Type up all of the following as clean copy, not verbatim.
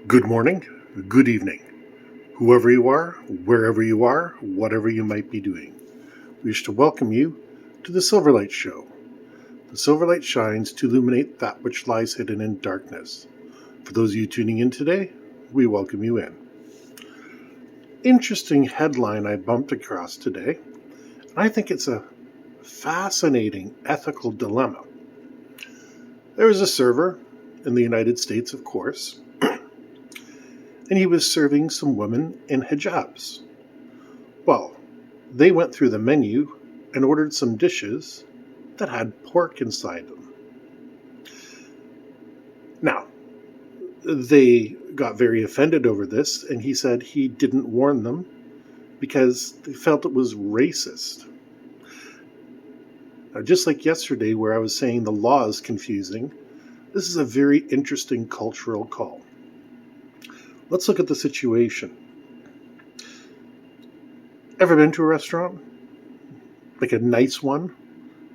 Good morning, good evening, whoever you are, wherever you are, whatever you might be doing. We wish to welcome you to the Silverlight Show. The Silverlight shines to illuminate that which lies hidden in darkness. For those of you tuning in today, we welcome you in. Interesting headline I bumped across today, and I think it's a fascinating ethical dilemma. There was a server in the United States, of course, and he was serving some women in hijabs. Well, they went through the menu and ordered some dishes that had pork inside them. Now, they got very offended over this, and he said he didn't warn them because they felt it was racist. Now, just like yesterday, where I was saying the law is confusing, this is a very interesting cultural call. Let's look at the situation. Ever been to a restaurant? Like a nice one?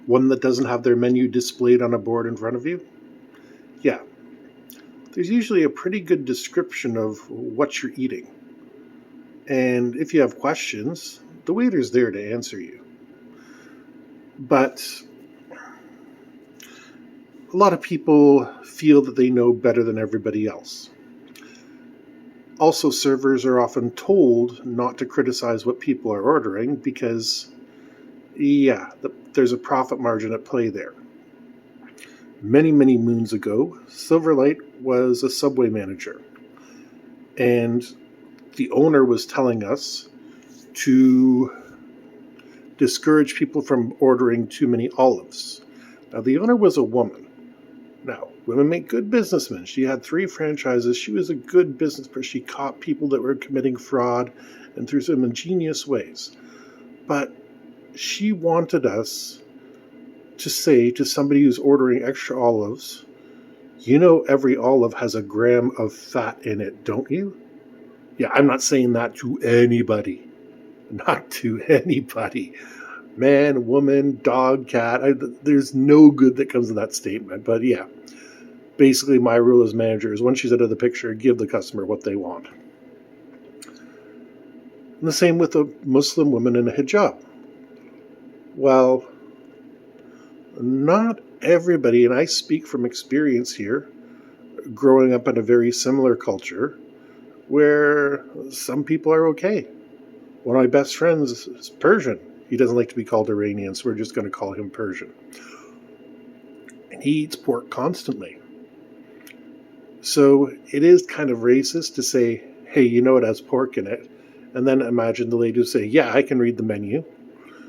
One that doesn't have their menu displayed on a board in front of you? Yeah. There's usually a pretty good description of what you're eating. And if you have questions, the waiter's there to answer you. But a lot of people feel that they know better than everybody else. Also, servers are often told not to criticize what people are ordering because, there's a profit margin at play there. Many, many moons ago, Silverlight was a Subway manager. And the owner was telling us to discourage people from ordering too many olives. Now, the owner was a woman. Now, women make good businessmen. She had 3 franchises. She was a good business person. She caught people that were committing fraud and through some ingenious ways. But she wanted us to say to somebody who's ordering extra olives, you know every olive has a gram of fat in it, don't you? Yeah, I'm not saying that to anybody. Not to anybody. Man, woman, dog, cat. There's no good that comes of that statement. But yeah, basically my rule as manager is when she's out of the picture, give the customer what they want. And the same with a Muslim woman in a hijab. Well, not everybody, and I speak from experience here, growing up in a very similar culture where some people are okay. One of my best friends is Persian. He doesn't like to be called Iranian, so we're just going to call him Persian. And he eats pork constantly. So it is kind of racist to say, hey, you know it has pork in it. And then imagine the lady who say, yeah, I can read the menu.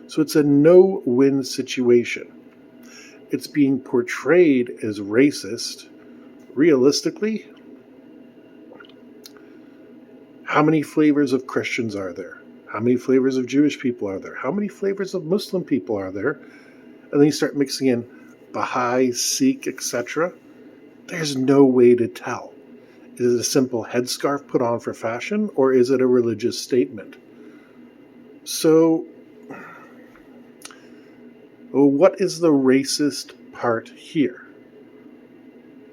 So it's a no-win situation. It's being portrayed as racist. Realistically, how many flavors of Christians are there? How many flavors of Jewish people are there? How many flavors of Muslim people are there? And then you start mixing in Baha'i, Sikh, etc. There's no way to tell. Is it a simple headscarf put on for fashion, or is it a religious statement? So, what is the racist part here?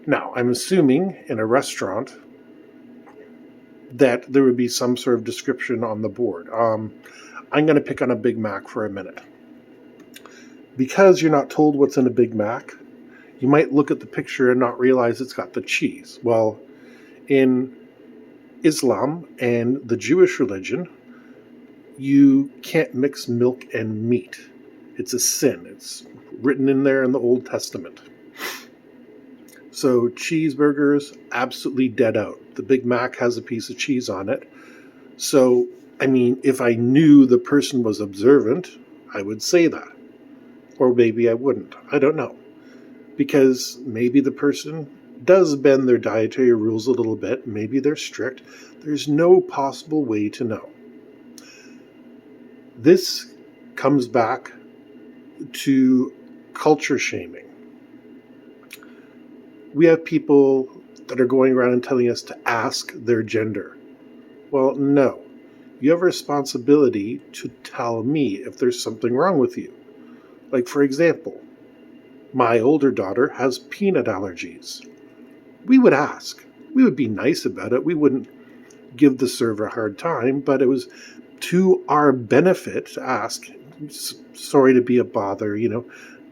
Now, I'm assuming in a restaurant that there would be some sort of description on the board. I'm going to pick on a Big Mac for a minute. Because you're not told what's in a Big Mac, you might look at the picture and not realize it's got the cheese. Well, in Islam and the Jewish religion, you can't mix milk and meat. It's a sin. It's written in there in the Old Testament. So cheeseburgers, absolutely dead out. The Big Mac has a piece of cheese on it. So, if I knew the person was observant, I would say that. Or maybe I wouldn't. I don't know. Because maybe the person does bend their dietary rules a little bit. Maybe they're strict. There's no possible way to know. This comes back to culture shaming. We have people that are going around and telling us to ask their gender. Well, no. You have a responsibility to tell me if there's something wrong with you. Like, for example, my older daughter has peanut allergies. We would ask, We would be nice about it. We wouldn't give the server a hard time, but it was to our benefit to ask, sorry to be a bother,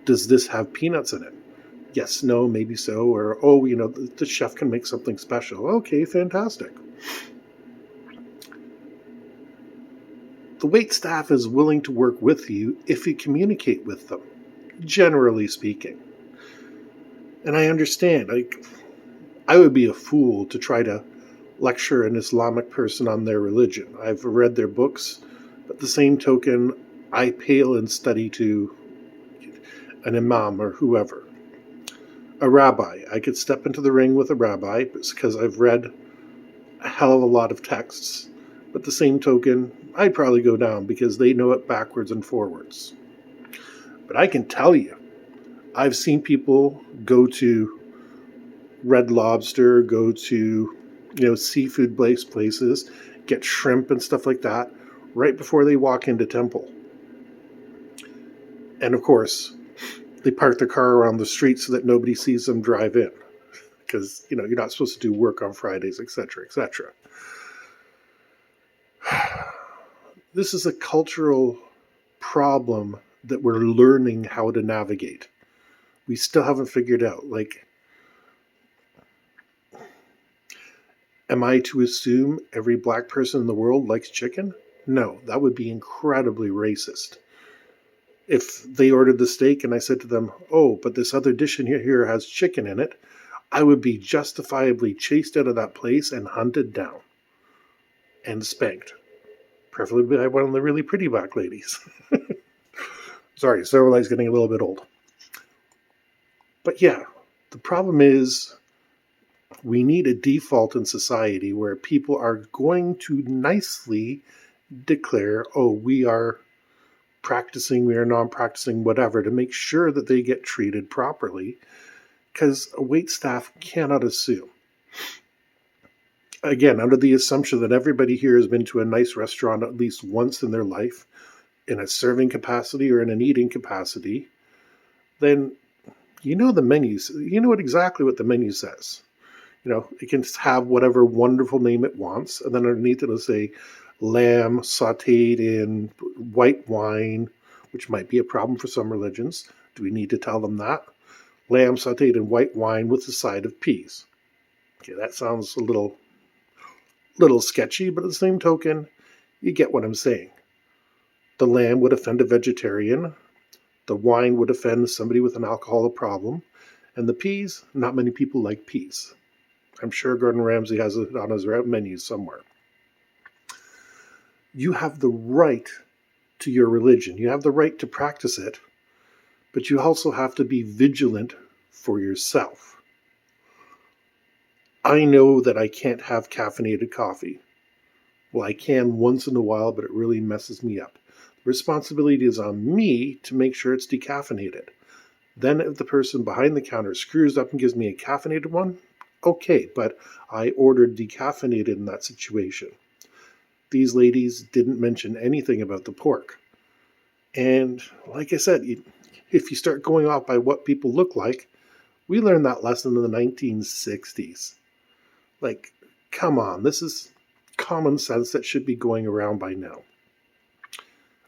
does this have peanuts in it? Yes, no, maybe so. Or, oh, the chef can make something special. Okay, fantastic. The wait staff is willing to work with you if you communicate with them, generally speaking. And I understand, I would be a fool to try to lecture an Islamic person on their religion. I've read their books, but the same token, I pale in study to an imam or whoever. A rabbi. I could step into the ring with a rabbi because I've read a hell of a lot of texts. But the same token, I'd probably go down because they know it backwards and forwards. But I can tell you, I've seen people go to Red Lobster, go to seafood places, get shrimp and stuff like that right before they walk into temple. And of course, they park their car around the street so that nobody sees them drive in, because you're not supposed to do work on Fridays, etc., etc. This is a cultural problem that we're learning how to navigate. We still haven't figured out, am I to assume every black person in the world likes chicken? No, that would be incredibly racist. If they ordered the steak and I said to them, oh, but this other dish in here has chicken in it, I would be justifiably chased out of that place and hunted down and spanked. Preferably by one of the really pretty black ladies. Sorry, Silverlight's getting a little bit old. But yeah, the problem is we need a default in society where people are going to nicely declare, oh, we are practicing, we are non-practicing, whatever, to make sure that they get treated properly, because a wait staff cannot assume. Again, under the assumption that everybody here has been to a nice restaurant at least once in their life, in a serving capacity or in an eating capacity, then the menus, exactly what the menu says. It can have whatever wonderful name it wants, and then underneath it'll say lamb sauteed in white wine, which might be a problem for some religions. Do we need to tell them that? Lamb sauteed in white wine with a side of peas. Okay, that sounds a little sketchy, but at the same token, you get what I'm saying. The lamb would offend a vegetarian. The wine would offend somebody with an alcoholic problem. And the peas, not many people like peas. I'm sure Gordon Ramsay has it on his menu somewhere. You have the right to your religion. You have the right to practice it, but you also have to be vigilant for yourself. I know that I can't have caffeinated coffee. Well, I can once in a while, but it really messes me up. The responsibility is on me to make sure it's decaffeinated. Then if the person behind the counter screws up and gives me a caffeinated one, okay, but I ordered decaffeinated in that situation. These ladies didn't mention anything about the pork. And like I said, if you start going off by what people look like, we learned that lesson in the 1960s. Come on, this is common sense that should be going around by now.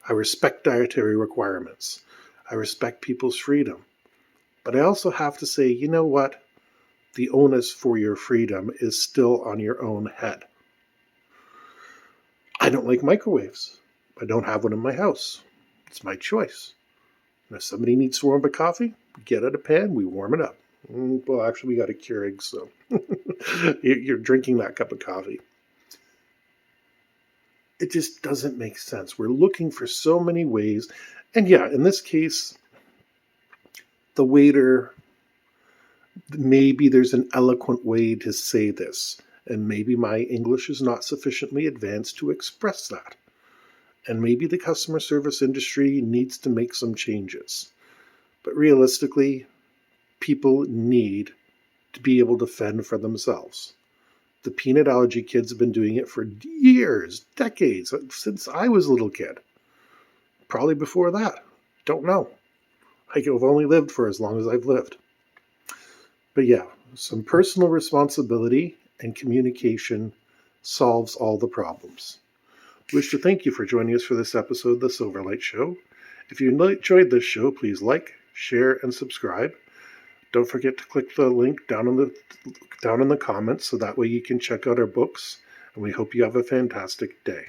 I respect dietary requirements. I respect people's freedom. But I also have to say, you know what? The onus for your freedom is still on your own head. I don't like microwaves. I don't have one in my house. It's my choice. And if somebody needs to warm up a coffee, we get out a pan, we warm it up. Well, actually, we got a Keurig, so you're drinking that cup of coffee. It just doesn't make sense. We're looking for so many ways. And yeah, in this case, the waiter, maybe there's an eloquent way to say this. And maybe my English is not sufficiently advanced to express that. And maybe the customer service industry needs to make some changes. But realistically, people need to be able to fend for themselves. The peanut allergy kids have been doing it for years, decades, since I was a little kid. Probably before that. Don't know. I've only lived for as long as I've lived. But yeah, some personal responsibility and communication solves all the problems. Wish to thank you for joining us for this episode of the Silverlight Show. If you enjoyed this show, please like, share, and subscribe. Don't forget to click the link down in the comments so that way you can check out our books, and we hope you have a fantastic day.